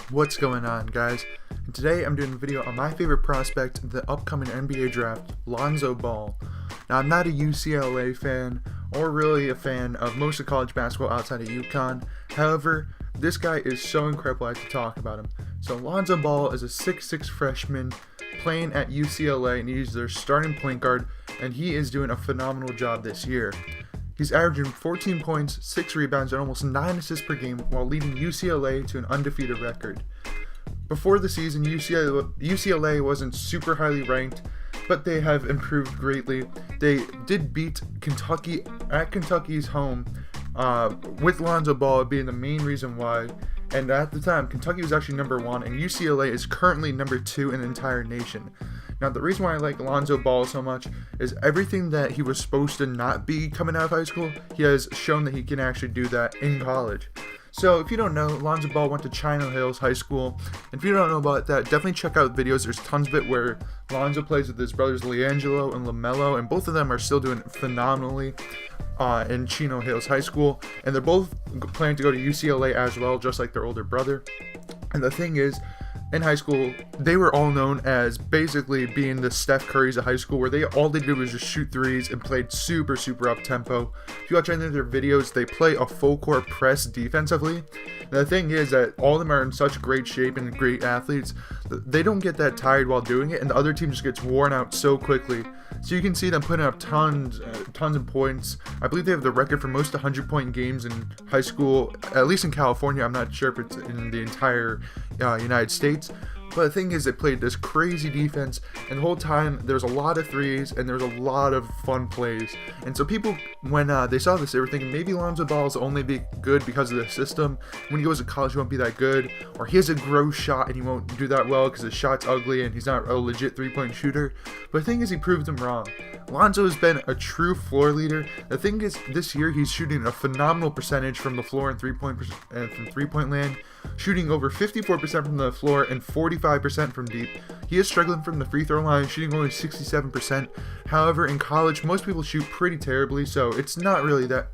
What's going on, guys? And today I'm doing a video on my favorite prospect, the upcoming NBA draft, Lonzo Ball. Now, I'm not a UCLA fan or really a fan of most of college basketball outside of UConn. However, this guy is so incredible I have to talk about him. So Lonzo Ball is a 6'6 freshman playing at UCLA, and he's their starting point guard, and he is doing a phenomenal job this year. He's averaging 14 points, 6 rebounds, and almost 9 assists per game while leading UCLA to an undefeated record. Before the season, UCLA wasn't super highly ranked, but they have improved greatly. They did beat Kentucky at Kentucky's home, with Lonzo Ball being the main reason why. And at the time, Kentucky was actually number 1, and UCLA is currently number 2 in the entire nation. Now, the reason why I like Lonzo Ball so much is everything that he was supposed to not be coming out of high school, he has shown that he can actually do that in college. So, if you don't know, Lonzo Ball went to Chino Hills High School. And if you don't know about that, definitely check out videos. There's tons of it where Lonzo plays with his brothers LiAngelo and LaMelo, and both of them are still doing phenomenally in Chino Hills High School. And they're both planning to go to UCLA as well, just like their older brother. And the thing is, in high school, they were all known as basically being the Steph Currys of high school, where all they did was just shoot threes and played super up tempo. If you watch any of their videos, they play a full court press defensively. And the thing is that all of them are in such great shape and great athletes, they don't get that tired while doing it, and the other team just gets worn out so quickly. So you can see them putting up tons of points. I believe they have the record for most 100-point games in high school, at least in California. I'm not sure if it's in the entire United States. But the thing is, they played this crazy defense, and the whole time there's a lot of threes and there's a lot of fun plays. And so people, when they saw this, they were thinking maybe Lonzo Ball will only be good because of the system. When he goes to college, he won't be that good, or he has a gross shot and he won't do that well because his shot's ugly and he's not a legit three-point shooter. But the thing is, he proved them wrong. Lonzo has been a true floor leader. The thing is, this year he's shooting a phenomenal percentage from the floor and three-point land, shooting over 54% from the floor and 45% from deep. He is struggling from the free throw line, shooting only 67%. However, in college, most people shoot pretty terribly, so it's not really that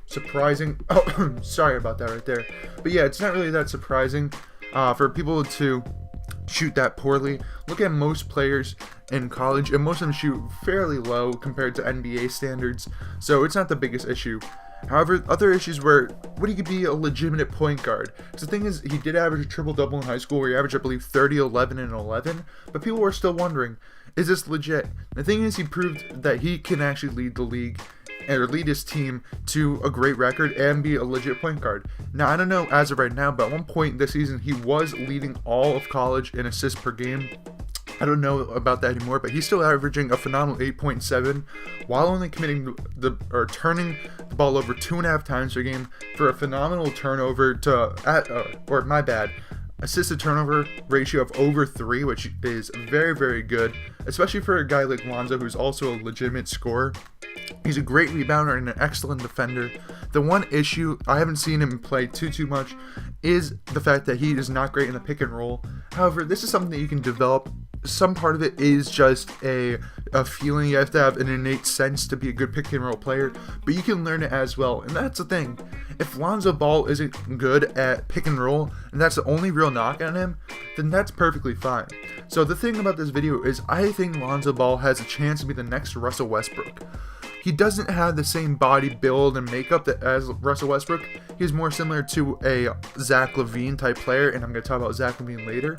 surprising. Oh, sorry about that right there. But yeah, it's not really that surprising for people to shoot that poorly. Look at most players in college, and most of them shoot fairly low compared to NBA standards, so it's not the biggest issue. However, other issues were, would he be a legitimate point guard? So the thing is, he did average a triple-double in high school, where he averaged, I believe, 30, 11, and 11, but people were still wondering, is this legit? The thing is, he proved that he can actually lead the league, or lead his team to a great record and be a legit point guard. Now, I don't know as of right now, but at one point this season, he was leading all of college in assists per game. I don't know about that anymore, but he's still averaging a phenomenal 8.7 while only turning the ball over 2.5 times per game for a phenomenal turnover assist to turnover ratio of over 3, which is very good, especially for a guy like Lonzo, who's also a legitimate scorer. He's a great rebounder and an excellent defender. The one issue, I haven't seen him play too much, is the fact that he is not great in the pick and roll. However, this is something that you can develop. Some part of it is just a feeling. You have to have an innate sense to be a good pick and roll player, but you can learn it as well. And that's the thing. If Lonzo Ball isn't good at pick and roll, and that's the only real knock on him, then that's perfectly fine. So the thing about this video is, I think Lonzo Ball has a chance to be the next Russell Westbrook. He doesn't have the same body build and makeup as Russell Westbrook. He's more similar to a Zach LaVine type player, and I'm going to talk about Zach LaVine later.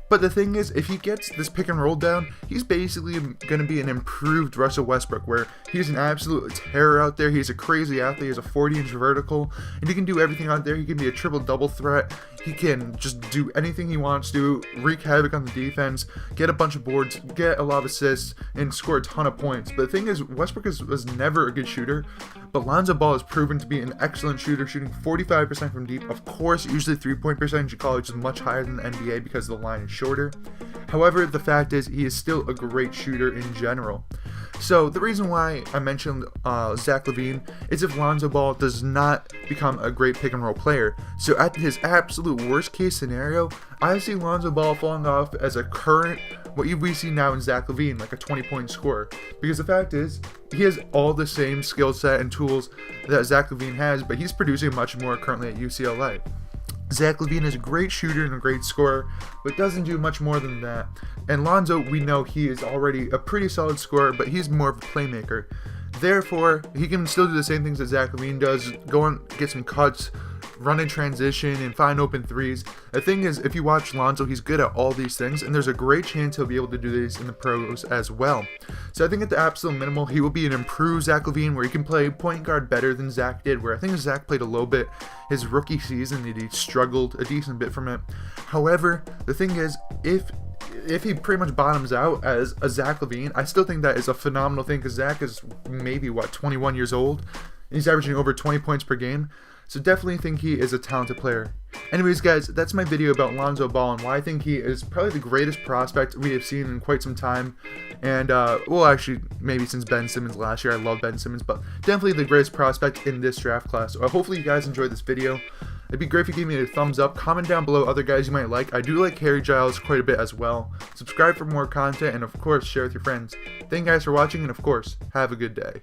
But the thing is, if he gets this pick and roll down, he's basically going to be an improved Russell Westbrook, where he's an absolute terror out there. He's a crazy athlete. He has a 40-inch vertical, and he can do everything out there. He can be a triple-double threat. He can just do anything he wants to, wreak havoc on the defense, get a bunch of boards, get a lot of assists, and score a ton of points. But the thing is, Westbrook was never a good shooter, but Lonzo Ball has proven to be an excellent shooter, shooting 45% from deep. Of course, usually three-point percentage in college is much higher than the NBA because the line is shorter. However, the fact is, he is still a great shooter in general. So the reason why I mentioned Zach LaVine is if Lonzo Ball does not become a great pick and roll player. So at his absolute worst case scenario, I see Lonzo Ball falling off as a current, what we see now in Zach LaVine, like a 20-point scorer. Because the fact is, he has all the same skill set and tools that Zach LaVine has, but he's producing much more currently at UCLA. Zach LaVine is a great shooter and a great scorer, but doesn't do much more than that. And Lonzo, we know he is already a pretty solid scorer, but he's more of a playmaker. Therefore, he can still do the same things that Zach LaVine does, go and get some cuts, run in transition, and find open threes. The thing is, if you watch Lonzo, he's good at all these things, and there's a great chance he'll be able to do these in the pros as well. So I think at the absolute minimal, he will be an improved Zach LaVine, where he can play point guard better than Zach did, where I think Zach played a little bit his rookie season, and he struggled a decent bit from it. However, the thing is, if he pretty much bottoms out as a Zach LaVine, I still think that is a phenomenal thing, because Zach is maybe, 21 years old, and he's averaging over 20 points per game. So definitely think he is a talented player. Anyways, guys, that's my video about Lonzo Ball and why I think he is probably the greatest prospect we have seen in quite some time. And, well, actually, maybe since Ben Simmons last year. I love Ben Simmons, but definitely the greatest prospect in this draft class. So hopefully you guys enjoyed this video. It'd be great if you gave me a thumbs up. Comment down below other guys you might like. I do like Harry Giles quite a bit as well. Subscribe for more content, and of course, share with your friends. Thank you guys for watching, and of course, have a good day.